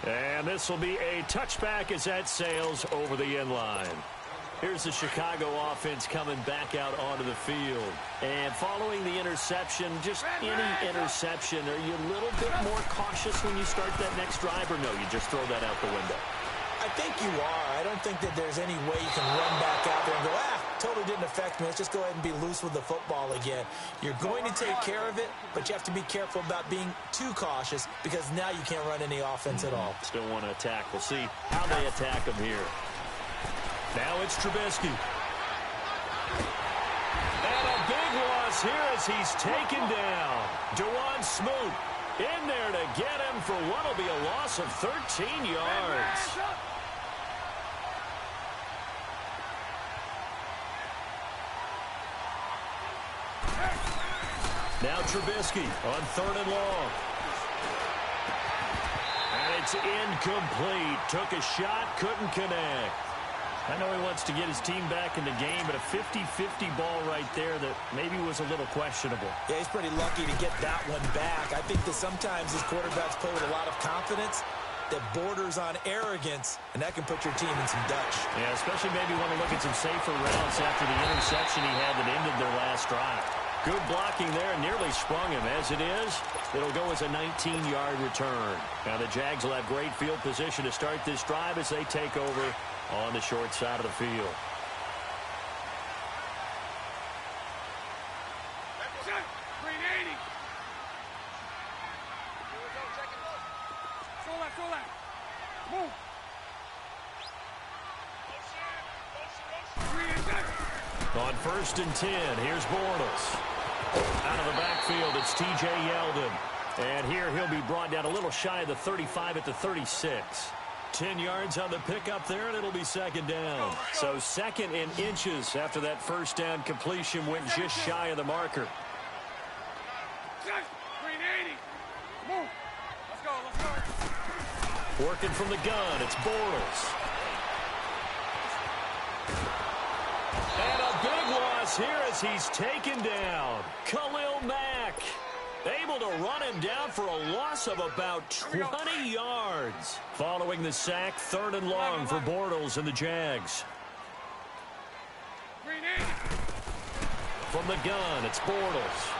And this will be a touchback as that sails over the end line. Here's the Chicago offense coming back out onto the field. And following the interception, just any interception, are you a little bit more cautious when you start that next drive, or no, you just throw that out the window? I think you are. I don't think that there's any way you can run back out there and go, totally didn't affect me. Let's just go ahead and be loose with the football again. You're going to take care of it, but you have to be careful about being too cautious because now you can't run any offense at all. Still want to attack. We'll see how they attack them here. Now it's Trubisky. And a big loss here as he's taken down. Dewan Smoot in there to get him for what will be a loss of 13 yards. Now Trubisky on 3rd and long. And it's incomplete. Took a shot, couldn't connect. I know he wants to get his team back in the game, but a 50-50 ball right there that maybe was a little questionable. Yeah, he's pretty lucky to get that one back. I think that sometimes these quarterbacks play with a lot of confidence that borders on arrogance, and that can put your team in some Dutch. Yeah, especially maybe want to look at some safer routes after the interception he had that ended their last drive. Good blocking there, nearly sprung him. As it is, it'll go as a 19-yard return. Now the Jags will have great field position to start this drive as they take over on the short side of the field. On 1st and 10, here's Bortles. Out of the backfield, it's T.J. Yeldon. And here he'll be brought down a little shy of the 35 at the 36. 10 yards on the pickup there, and it'll be 2nd down. So 2nd and inches after that first down completion went just shy of the marker. Working from the gun, it's Bortles. And a big loss here as he's taken down. Khalil Mack able to run him down for a loss of about 20 yards. Following the sack, 3rd and long for Bortles and the Jags. From the gun, it's Bortles.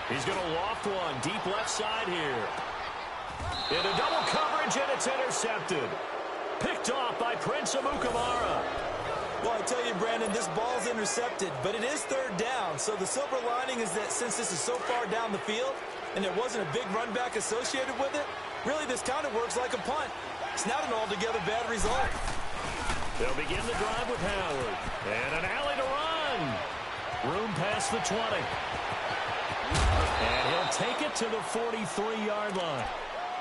He's going to loft one deep left side here. Into double coverage, and it's intercepted. Picked off by Prince Amukamara. Well, I tell you, Brandon, this ball's intercepted, but it is 3rd down. So the silver lining is that since this is so far down the field and there wasn't a big run back associated with it, really this kind of works like a punt. It's not an altogether bad result. They'll begin the drive with Howard. And an alley to run. Room past the 20. And he'll take it to the 43-yard line.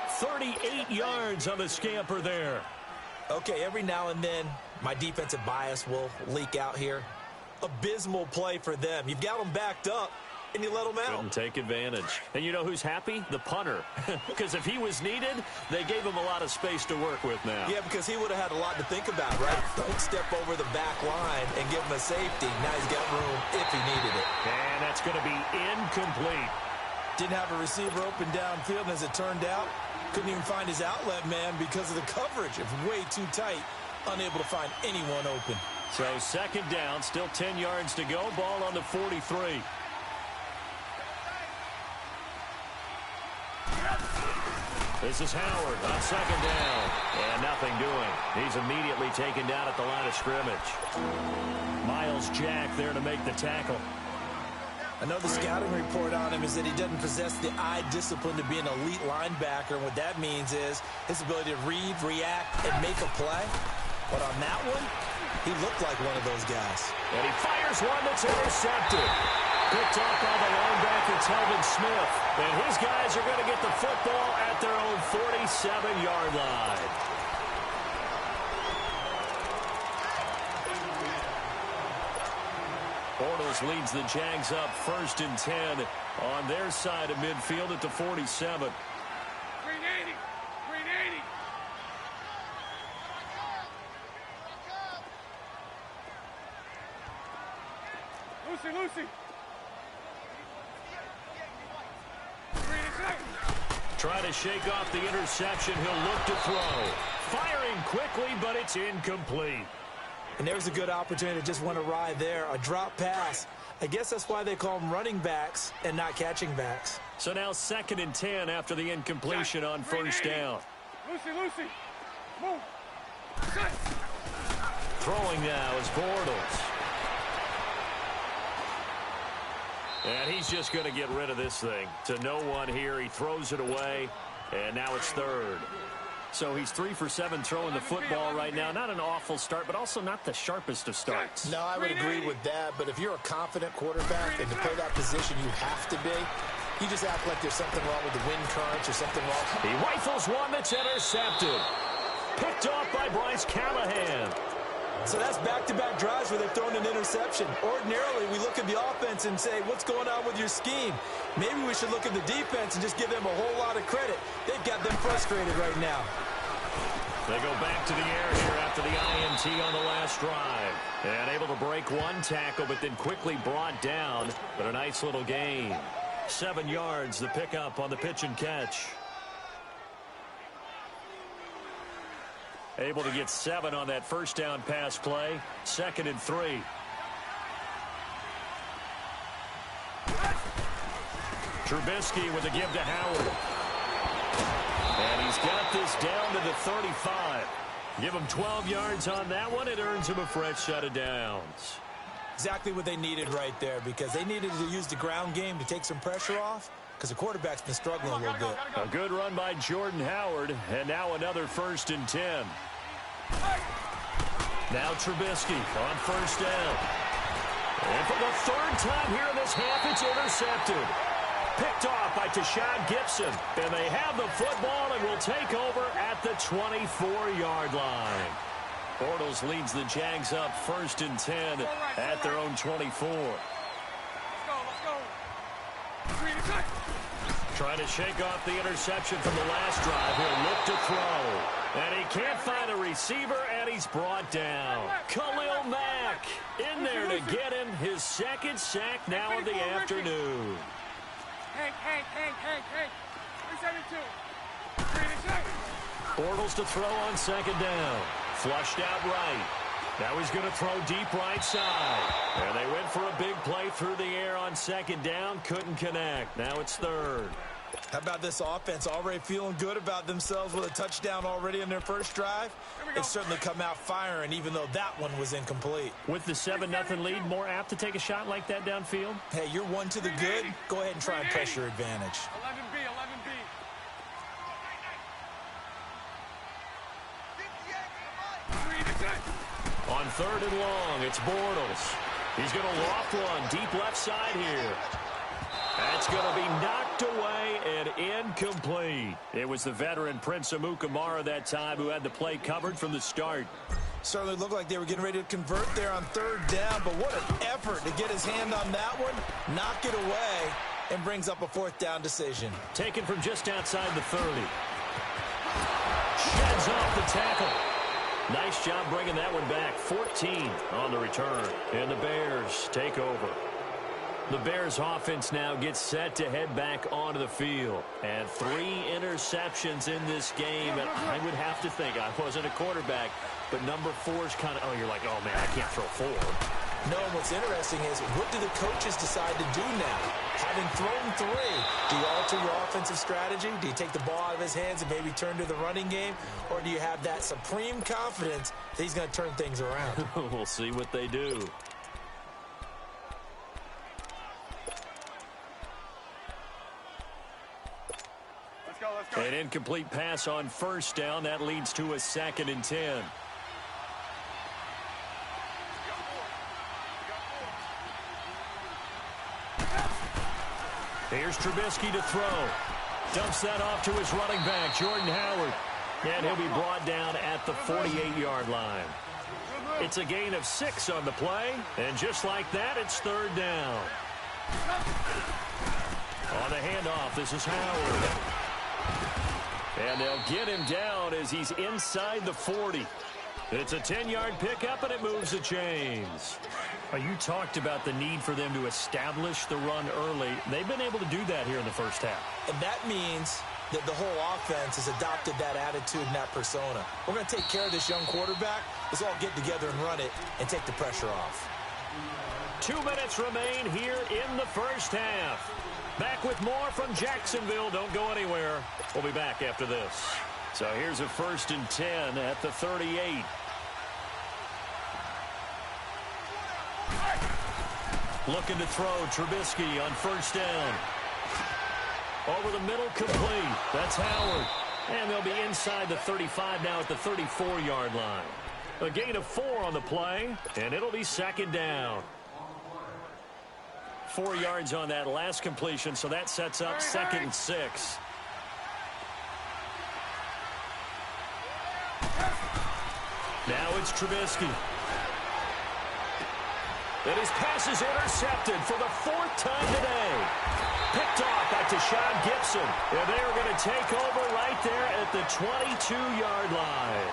38 yards on the scamper there. Okay, every now and then, my defensive bias will leak out here. Abysmal play for them. You've got them backed up, and you let them out. Couldn't take advantage. And you know who's happy? The punter. Because if he was needed, they gave him a lot of space to work with now. Yeah, because he would have had a lot to think about, right? Don't step over the back line and give him a safety. Now he's got room if he needed it. And that's going to be incomplete. Didn't have a receiver open downfield, and as it turned out, couldn't even find his outlet man because of the coverage. It's way too tight. Unable to find anyone open. So 2nd down, still 10 yards to go. Ball on the 43. This is Howard on 2nd down. And nothing doing. He's immediately taken down at the line of scrimmage. Myles Jack there to make the tackle. I know the scouting report on him is that he doesn't possess the eye discipline to be an elite linebacker. And what that means is his ability to read, react, and make a play. But on that one, he looked like one of those guys. And he fires one that's intercepted. Picked off by the linebacker, Telvin Smith. And his guys are going to get the football at their own 47-yard line. Bortles leads the Jags up 1st and 10 on their side of midfield at the 47. Trying to shake off the interception. He'll look to throw. Firing quickly, but it's incomplete. And there's a good opportunity to just went awry there. A drop pass. I guess that's why they call them running backs and not catching backs. So now 2nd and 10 after the incompletion on first down. Lucy, move. Throwing now is Bortles. And he's just going to get rid of this thing. To no one here. He throws it away, and now it's 3rd. So he's 3 for 7 throwing the football right now. Not an awful start, but also not the sharpest of starts. No, I would agree with that. But if you're a confident quarterback and to play that position you have to be, you just act like there's something wrong with the wind currents or something wrong. He rifles one that's intercepted. Picked off by Bryce Callahan. So that's back-to-back drives where they've thrown an interception. Ordinarily, we look at the offense and say, what's going on with your scheme? Maybe we should look at the defense and just give them a whole lot of credit. They've got them frustrated right now. They go back to the air here after the INT on the last drive. And able to break one tackle, but then quickly brought down. But a nice little gain. 7 yards, the pickup on the pitch and catch. Able to get 7 on that first down pass play. 2nd and 3. Trubisky with a give to Howard. And he's got this down to the 35. Give him 12 yards on that one. It earns him a fresh set of downs. Exactly what they needed right there, because they needed to use the ground game to take some pressure off, because the quarterback's been struggling a little bit. A good run by Jordan Howard, and now another 1st and 10. Now Trubisky on first down. And for the 3rd time here in this half, it's intercepted. Picked off by Tashad Gibson. And they have the football and will take over at the 24-yard line. Bortles leads the Jags up 1st and 10 at their own 24. Let's go. Trying to shake off the interception from the last drive. He'll look to throw. And he can't find a receiver, and he's brought down. Khalil Mack in there to get him his 2nd sack now of the afternoon. Hank. 372. Bortles to throw on 2nd down. Flushed out right. Now he's going to throw deep right side. And they went for a big play through the air on 2nd down. Couldn't connect. Now it's 3rd. How about this offense already feeling good about themselves with a touchdown already in their first drive? They've certainly come out firing, even though that one was incomplete. With the 7-0 lead, more apt to take a shot like that downfield? Hey, you're one to the good. Go ahead and try and press your advantage. 11B. On 3rd and long, it's Bortles. He's going to loft one deep left side here. That's going to be knocked away and incomplete. It was the veteran Prince Amukamara that time who had the play covered from the start. Certainly looked like they were getting ready to convert there on 3rd down, but what an effort to get his hand on that one, knock it away, and brings up a 4th down decision. Taken from just outside the 30. Sheds off the tackle. Nice job bringing that one back. 14 on the return. And the Bears take over. The Bears offense now gets set to head back onto the field. And 3 interceptions in this game. And I would have to think, I wasn't a quarterback, but number 4 is kind of, you're like, oh, man, I can't throw 4. No, and what's interesting is, what do the coaches decide to do now? Having thrown 3, do you alter your offensive strategy? Do you take the ball out of his hands and maybe turn to the running game? Or do you have that supreme confidence that he's going to turn things around? We'll see what they do. Let's go. An incomplete pass on first down. That leads to a 2nd and 10. Here's Trubisky to throw. Dumps that off to his running back, Jordan Howard. And he'll be brought down at the 48-yard line. It's a gain of 6 on the play. And just like that, it's 3rd down. On the handoff, this is Howard. And they'll get him down as he's inside the 40. It's a 10-yard pickup, and it moves the chains. You talked about the need for them to establish the run early. They've been able to do that here in the first half. And that means the whole offense has adopted that attitude and that persona. We're going to take care of this young quarterback. Let's all get together and run it and take the pressure off. 2 minutes remain here in the first half. Back with more from Jacksonville. Don't go anywhere. We'll be back after this. So here's a 1st and 10 at the 38. Looking to throw Trubisky on 1st down. Over the middle, complete. That's Howard. And they'll be inside the 35 now at the 34-yard line. A gain of 4 on the play, and it'll be 2nd down. 4 yards on that last completion, so that sets up 2nd and 6. Now it's Trubisky. And his pass is intercepted for the 4th time today. Picked off by Tashawn Gibson. And they are going to take over right there at the 22-yard line.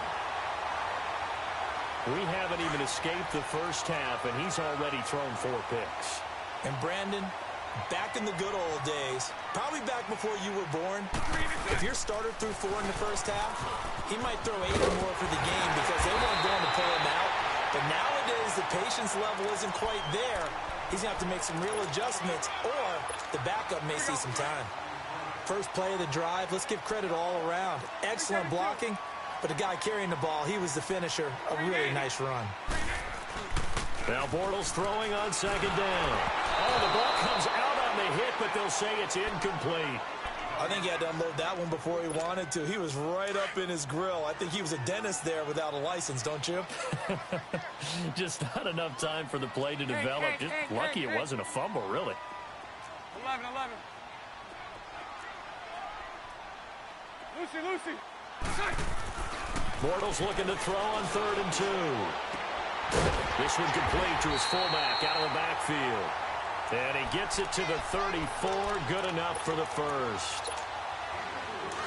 We haven't even escaped the first half, and he's already thrown 4 picks. And Brandon, back in the good old days, probably back before you were born, if your starter threw 4 in the first half, he might throw 8 or more for the game because they weren't going to pull him out. But nowadays, the patience level isn't quite there. He's going to have to make some real adjustments, or the backup may see some time. First play of the drive, let's give credit all around. Excellent blocking, but the guy carrying the ball, he was the finisher. A really nice run. Now Bortles throwing on 2nd down. Oh, the ball comes out on the hit, but they'll say it's incomplete. I think he had to unload that one before he wanted to. He was right up in his grill. I think he was a dentist there without a license, don't you? Just not enough time for the play to develop. Just lucky it wasn't a fumble, really. 11. Lucy. Bortles looking to throw on 3rd and 2. This one complete to his fullback out of the backfield. And he gets it to the 34. Good enough for the first.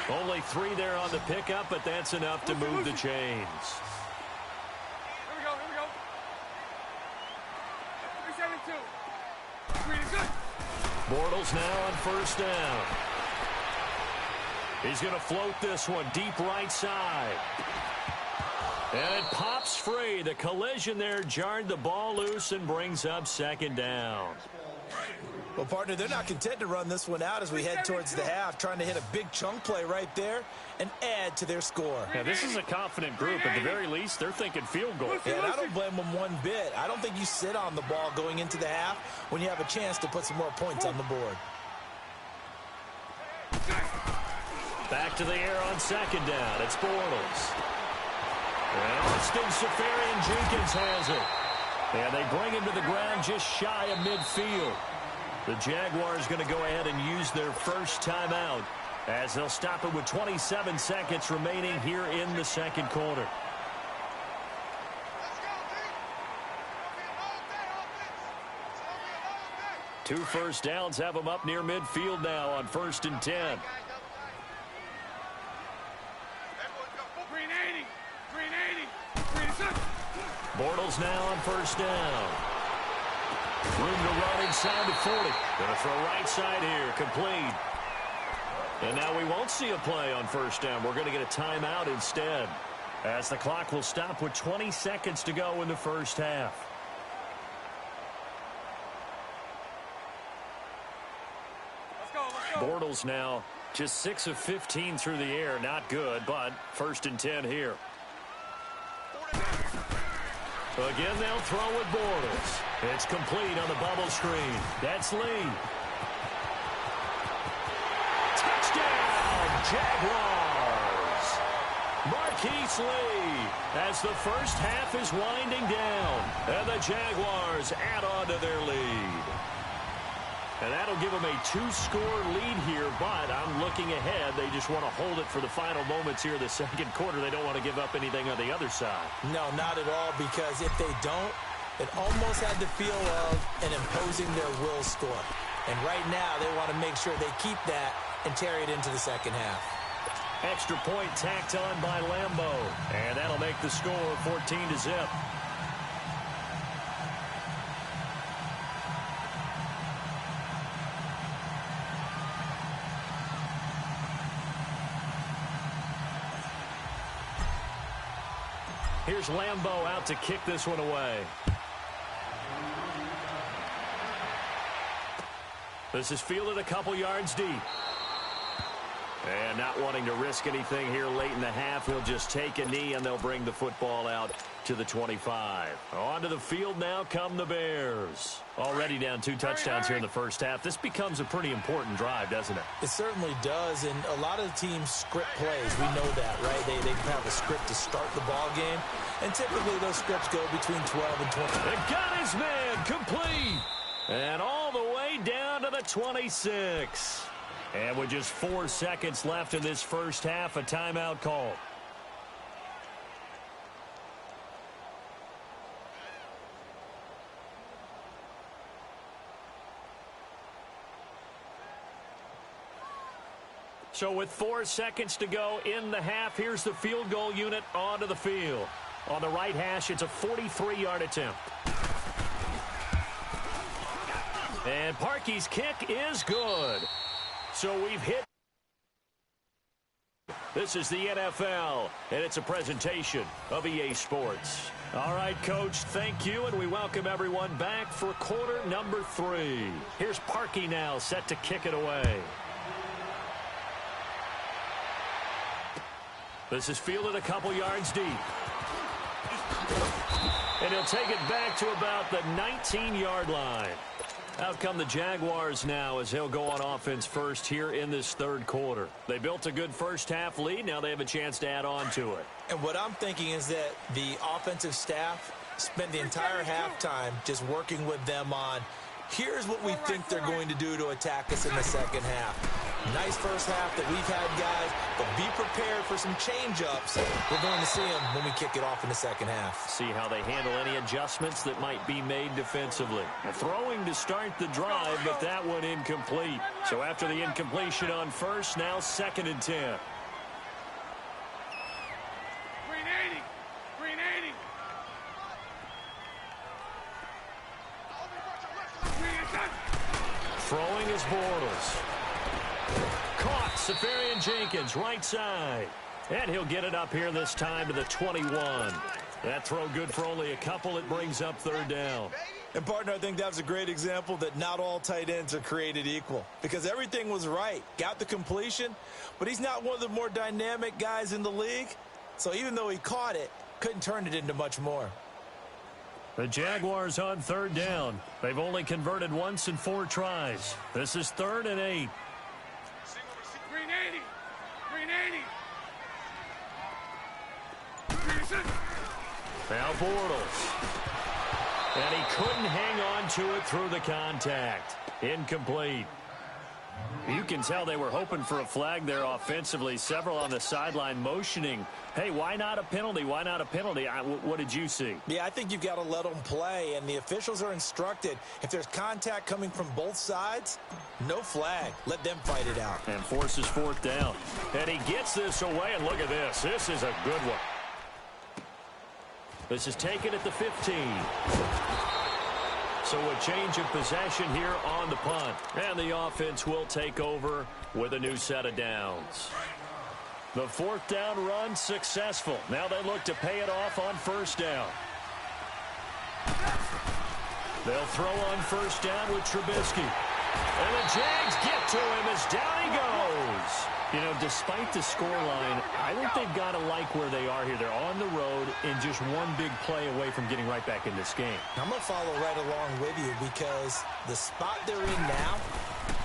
Only 3 there on the pickup, but that's enough to move the chains. Here we go. 3-7-2. Good. Bortles now on 1st down. He's going to float this one deep right side. And it pops free. The collision there jarred the ball loose and brings up 2nd down. Well, partner, they're not content to run this one out as we head towards the half, trying to hit a big chunk play right there and add to their score. Now, this is a confident group. At the very least, they're thinking field goal. Yeah, and I don't blame them one bit. I don't think you sit on the ball going into the half when you have a chance to put some more points on the board. Back to the air on 2nd down. It's Bortles. And Austin Seferian-Jenkins has it. And they bring him to the ground just shy of midfield. The Jaguars going to go ahead and use their first timeout as they'll stop it with 27 seconds remaining here in the 2nd quarter. Two first downs have them up near midfield now on 1st and 10. Bortles now on 1st down. Room to run inside the 40. Going to throw right side here. Complete. And now we won't see a play on 1st down. We're going to get a timeout instead, as the clock will stop with 20 seconds to go in the first half. Let's go. Bortles now just 6 of 15 through the air. Not good, but 1st and 10 here. Again, they'll throw with Bortles. It's complete on the bubble screen. That's Lee. Touchdown, Jaguars. Marquise Lee as the first half is winding down. And the Jaguars add on to their lead. And that'll give them a 2-score lead here, but I'm looking ahead. They just want to hold it for the final moments here in the 2nd quarter. They don't want to give up anything on the other side. No, not at all, because if they don't, it almost had the feel of an imposing their will score. And right now, they want to make sure they keep that and carry it into the 2nd half. Extra point tacked on by Lambo. And that'll make the score 14-0. Here's Lambeau out to kick this one away. This is fielded a couple yards deep. And not wanting to risk anything here late in the half, he'll just take a knee and they'll bring the football out to the 25. Onto the field now come the Bears. Already down 2 touchdowns here in the first half. This becomes a pretty important drive, doesn't it? It certainly does, and a lot of the teams script plays. We know that, right? They have a script to start the ball game, and typically those scripts go between 12 and 20. They got his man complete. And all the way down to the 26. And with just 4 seconds left in this first half, a timeout call. So with 4 seconds to go in the half, here's the field goal unit onto the field. On the right hash, it's a 43-yard attempt. And Parkey's kick is good. So we've hit. This is the NFL, and it's a presentation of EA Sports. All right, Coach, thank you, and we welcome everyone back for quarter number 3. Here's Parkey now set to kick it away. This is fielded a couple yards deep. And he'll take it back to about the 19-yard line. Out come the Jaguars now as they'll go on offense first here in this third quarter. They built a good first half lead. Now they have a chance to add on to it. And what I'm thinking is that the offensive staff spent the entire halftime just working with them on, here's what we think they're going to do to attack us in the second half. Nice first half that we've had, guys, but be prepared for some change-ups. We're going to see them when we kick it off in the second half. See how they handle any adjustments that might be made defensively. Throwing to start the drive, but that one incomplete. So after the incompletion on first, now 2nd and 10. Green 80. Throwing is Bortles. Caught, Safarian Jenkins, right side. And he'll get it up here this time to the 21. That throw good for only a couple. It brings up 3rd down. And, partner, I think that was a great example that not all tight ends are created equal. Because everything was right. Got the completion, but he's not one of the more dynamic guys in the league. So even though he caught it, couldn't turn it into much more. The Jaguars on 3rd down. They've only converted once in 4 tries. This is 3rd and 8. Green 80. Now Bortles. And he couldn't hang on to it through the contact. Incomplete. You can tell they were hoping for a flag there offensively. Several on the sideline motioning, hey, why not a penalty? Why not a penalty? What did you see? Yeah, I think you've got to let them play, and the officials are instructed, if there's contact coming from both sides, no flag. Let them fight it out. And forces 4th down. And he gets this away, and look at this. This is a good one. This is taken at the 15. So a change of possession here on the punt. And the offense will take over with a new set of downs. The 4th down run successful. Now they look to pay it off on 1st down. They'll throw on 1st down with Trubisky. And the Jags get to him as down he goes. You know, despite the scoreline, I think they've got to like where they are here. They're on the road and just one big play away from getting right back in this game. I'm going to follow right along with you because the spot they're in now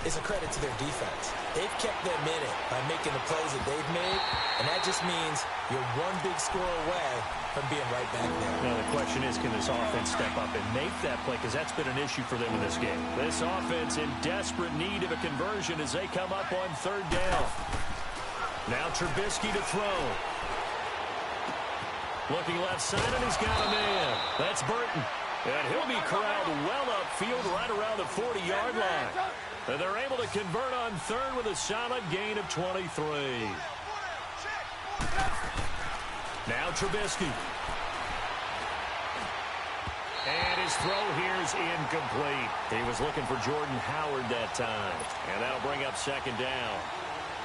is a credit to their defense. They've kept them in it by making the plays that they've made, and that just means you're one big score away from being right back there. Now the question is, can this offense step up and make that play? Because that's been an issue for them in this game. This offense in desperate need of a conversion as they come up on 3rd down. Now Trubisky to throw. Looking left side, and he's got a man. That's Burton. And he'll be corralled well upfield right around the 40-yard line. And they're able to convert on 3rd with a solid gain of 23. Now Trubisky. And his throw here is incomplete. He was looking for Jordan Howard that time. And that'll bring up 2nd down.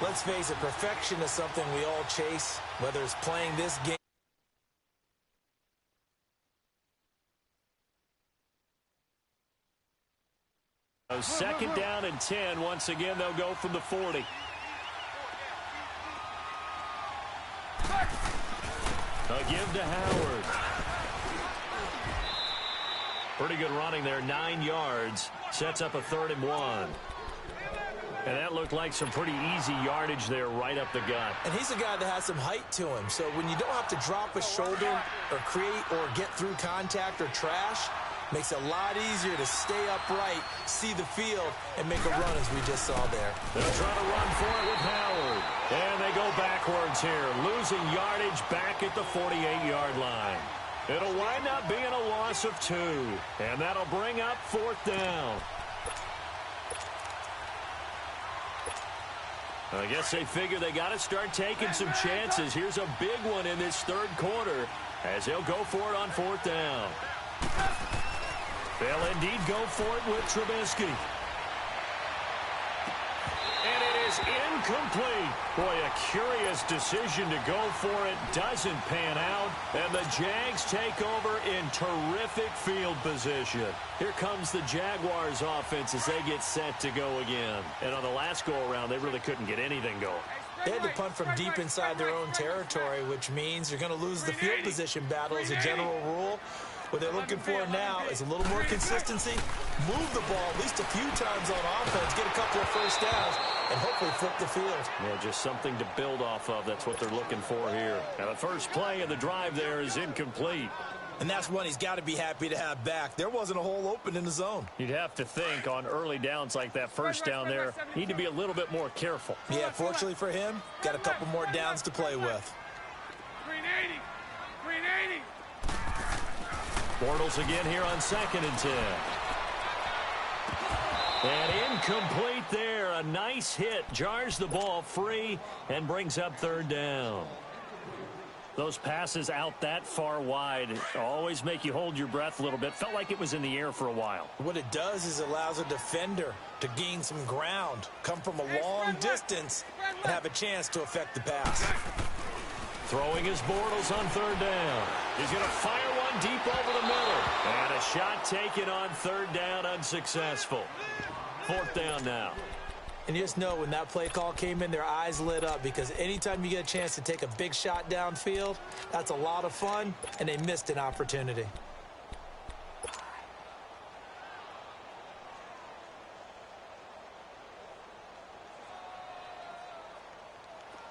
Let's face it, perfection is something we all chase, whether it's playing this game So second down and 10. Once again, they'll go from the 40. A give to Howard. Pretty good running there, 9 yards. Sets up a 3rd and 1. And that looked like some pretty easy yardage there right up the gut. And he's a guy that has some height to him. So when you don't have to drop a shoulder or create or get through contact or trash, makes it a lot easier to stay upright, see the field, and make a run as we just saw there. They'll try to run for it with Howard. And they go backwards here, losing yardage back at the 48-yard line. It'll wind up being a loss of 2. And that'll bring up 4th down. I guess they figure they got to start taking some chances. Here's a big one in this 3rd quarter as they'll go for it on 4th down. They'll indeed go for it with Trubisky. And it is incomplete. Boy, a curious decision to go for it. Doesn't pan out. And the Jags take over in terrific field position. Here comes the Jaguars offense as they get set to go again. And on the last go-around, they really couldn't get anything going. They had to punt from deep inside their own territory, which means you're going to lose the field position battle as a general rule. What they're looking for now is a little more consistency, move the ball at least a few times on offense, get a couple of first downs, and hopefully flip the field. Yeah, just something to build off of. That's what they're looking for here. Now, the first play of the drive there is incomplete. And that's one he's got to be happy to have back. There wasn't a hole open in the zone. You'd have to think on early downs like that first down there, need to be a little bit more careful. Yeah, fortunately for him, got a couple more downs to play with. 380. 380. Bortles again here on 2nd and 10. And incomplete there. A nice hit. Jars the ball free and brings up 3rd down. Those passes out that far wide always make you hold your breath a little bit. Felt like it was in the air for a while. What it does is it allows a defender to gain some ground, come from a long distance, and have a chance to affect the pass. Throwing his Bortles on 3rd down. He's going to fire one deep over the middle. And a shot taken on 3rd down, unsuccessful. 4th down now. And you just know when that play call came in, their eyes lit up because anytime you get a chance to take a big shot downfield, that's a lot of fun, and they missed an opportunity.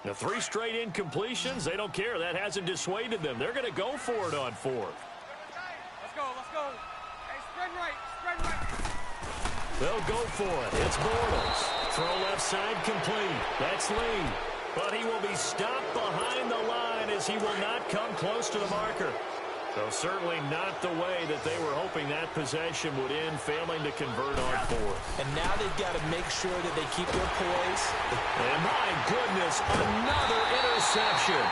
The 3 straight incompletions, they don't care. That hasn't dissuaded them. They're going to go for it on 4th. Let's go, let's go. Hey, spread right, spread right. They'll go for it. It's Bortles. Throw left side complete. That's Lee. But he will be stopped behind the line as he will not come close to the marker. So certainly not the way that they were hoping that possession would end, failing to convert on 4th. And now they've got to make sure that they keep their poise. And my goodness, another interception.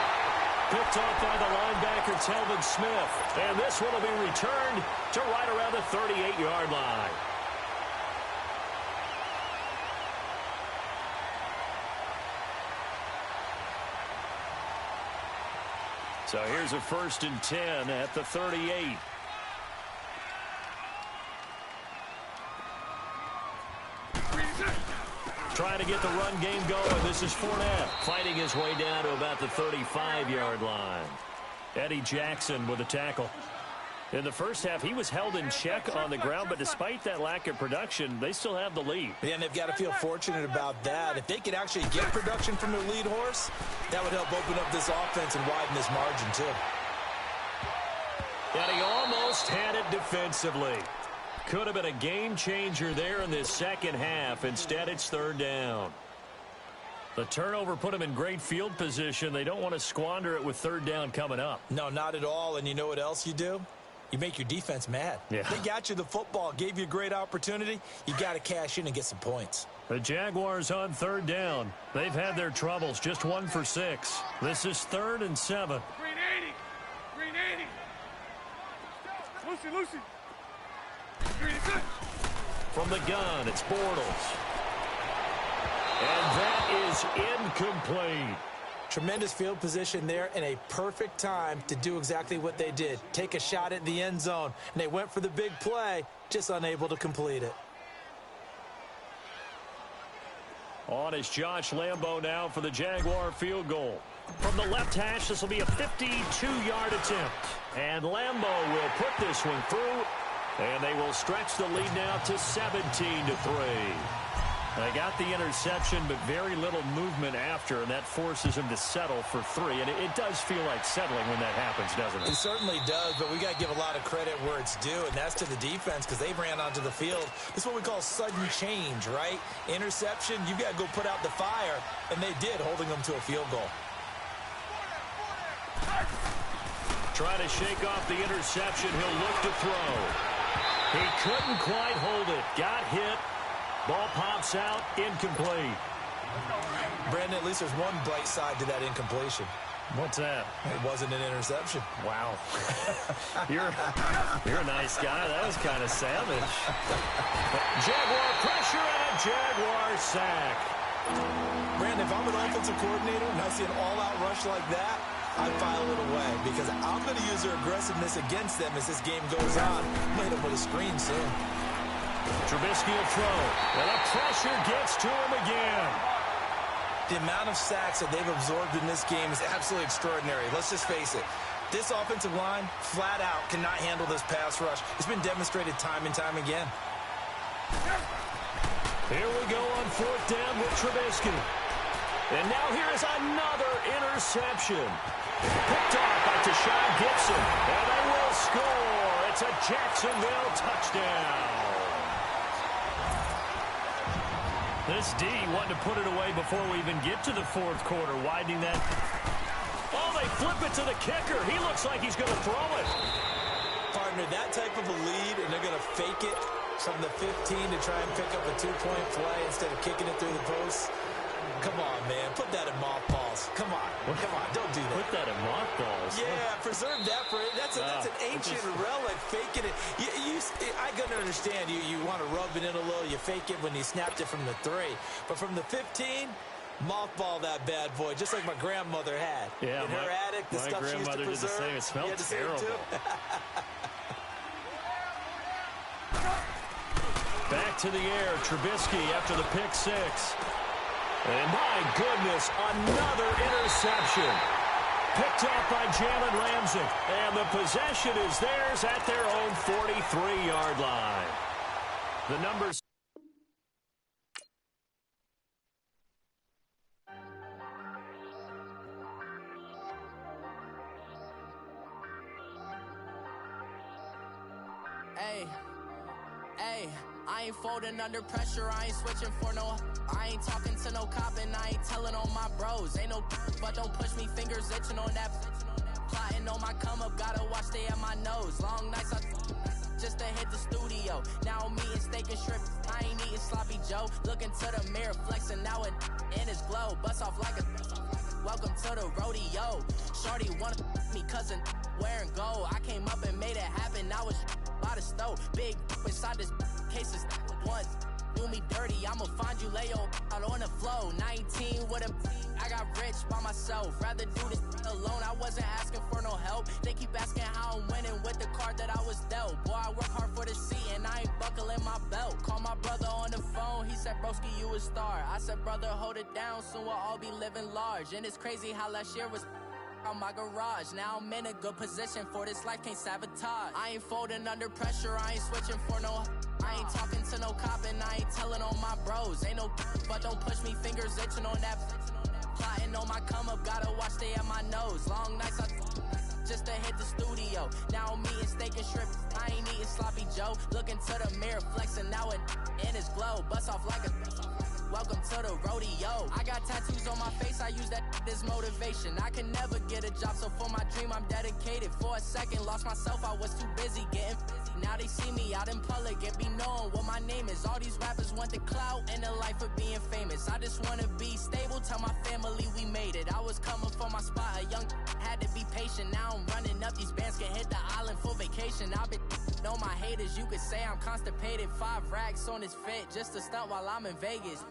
Picked off by the linebacker, Telvin Smith. And this one will be returned to right around the 38-yard line. So here's a 1st and 10 at the 38. Trying to get the run game going. This is Fournette fighting his way down to about the 35-yard line. Eddie Jackson with a tackle. In the first half, he was held in check on the ground, but despite that lack of production, they still have the lead. Yeah, and they've got to feel fortunate about that. If they could actually get production from their lead horse, that would help open up this offense and widen this margin, too. And he almost had it defensively. Could have been a game changer there in this second half. Instead, it's 3rd down. The turnover put them in great field position. They don't want to squander it with 3rd down coming up. No, not at all. And you know what else you do? You make your defense mad. Yeah. They got you the football, gave you a great opportunity. You got to cash in and get some points. The Jaguars on 3rd down. They've had their troubles, just 1 for 6. This is 3rd and 7. 380. 380. Lucy, Lucy. 380. From the gun, it's Bortles. And that is incomplete. Tremendous field position there and a perfect time to do exactly what they did. Take a shot at the end zone. And they went for the big play, just unable to complete it. On is Josh Lambo now for the Jaguar field goal. From the left hash, this will be a 52-yard attempt. And Lambo will put this one through. And they will stretch the lead now to 17-3. They got the interception, but very little movement after, and that forces him to settle for 3. And it does feel like settling when that happens, doesn't it? It certainly does, but we got to give a lot of credit where it's due, and that's to the defense because they ran onto the field. This is what we call sudden change, right? Interception, you got to go put out the fire, and they did, holding them to a field goal. Trying to shake off the interception. He'll look to throw. He couldn't quite hold it. Got hit. Ball pops out, incomplete. Brandon, at least there's one bright side to that incompletion. What's that? It wasn't an interception. Wow. You're a nice guy. That was kind of savage. Jaguar pressure and a Jaguar sack. Brandon, if I'm an offensive coordinator and I see an all-out rush like that, I file it away because I'm going to use their aggressiveness against them as this game goes on. I'm going to hit them with a screen soon. Trubisky will throw, and the pressure gets to him again. The amount of sacks that they've absorbed in this game is absolutely extraordinary. Let's just face it. This offensive line, flat out, cannot handle this pass rush. It's been demonstrated time and time again. Here we go on 4th down with Trubisky. And now here is another interception. Picked off by Tashawn Gibson, and they will score. It's a Jacksonville touchdown. This D wanted to put it away before we even get to the 4th quarter, widening that. Oh, they flip it to the kicker. He looks like he's going to throw it. Partner, that type of a lead, and they're going to fake it from the 15 to try and pick up a 2-point play instead of kicking it through the post. Come on, man. Put that in mothballs. Come on. Come on. Don't do that. Put that in mothballs. Yeah, preserve that for it. That's an ancient relic. Faking it. I got to understand. You want to rub it in a little. You fake it when you snapped it from the 3. But from the 15, mothball that bad boy, just like my grandmother had. Yeah, in her attic, the stuff she used to preserve. Did the same. It smelled terrible. Back to the air. Trubisky after the pick 6. And my goodness, another interception. Picked off by Jalen Ramsey. And the possession is theirs at their own 43-yard line. The numbers. Hey, I ain't folding under pressure, I ain't switching for no. I ain't talking to no cop and I ain't telling on my bros. Ain't no but don't push me, fingers itching on that. Plotting on my come up, gotta watch stay at my nose. Long nights just to hit the studio. Now I'm eating steak and shrimp, I ain't eating sloppy Joe. Looking to the mirror, flexing now it in his glow. Bust off like a welcome to the rodeo. Shorty wanna me cousin wearing gold. I came up and made it happen, I was by the stove. Big inside this cases once. Do me dirty, I'ma find you, lay your out on the flow. 19 with a I got rich by myself. Rather do this alone, I wasn't asking for no help. They keep asking how I'm winning with the card that I was dealt. Boy, I work hard for the seat and I ain't buckling my belt. Call my brother on the phone, he said, broski, you a star. I said, brother, hold it down, soon we'll all be living large. And it's crazy how last year was on my garage. Now I'm in a good position for this life, can't sabotage. I ain't folding under pressure, I ain't switching for no. I ain't talking to no cop and I ain't telling on my bros. Ain't no but don't push me, fingers itching on that. Plotting on my come up, gotta watch stay at my nose. Long nights just to hit the studio. Now I'm eating steak and shrimp, I ain't eating sloppy Joe. Looking to the mirror, flexing now it in his glow. Bust off like a welcome to the rodeo. I got tattoos on my face, I use that as motivation. I can never get a job, so for my dream I'm dedicated. For a second, lost myself, I was too busy getting busy. Now they see me out in public and be knowing what my name is. All these rappers want the clout and the life of being famous. I just wanna be stable, tell my family we made it. I was coming for my spot, a young had to be patient. Now I'm running up, these bands can hit the island for vacation. I've been know my haters, you could say I'm constipated. 5 racks on his fit, just to stunt while I'm in Vegas.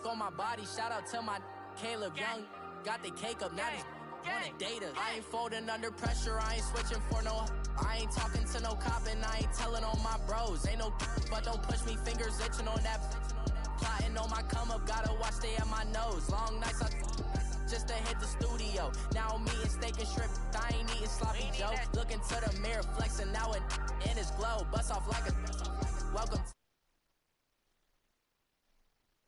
On my body, shout out to my Caleb Young. Got the cake up, now he's on a data. I ain't folding under pressure, I ain't switching for no. I ain't talking to no cop and I ain't telling on my bros. Ain't no but don't push me, fingers itching on that. Plotting on my come up, gotta watch stay at my nose. Long nights, just to hit the studio. Now I'm eating steak and shrimp. I ain't eating sloppy Joe. Looking to the mirror, flexing now and in his glow. Bust off like a welcome.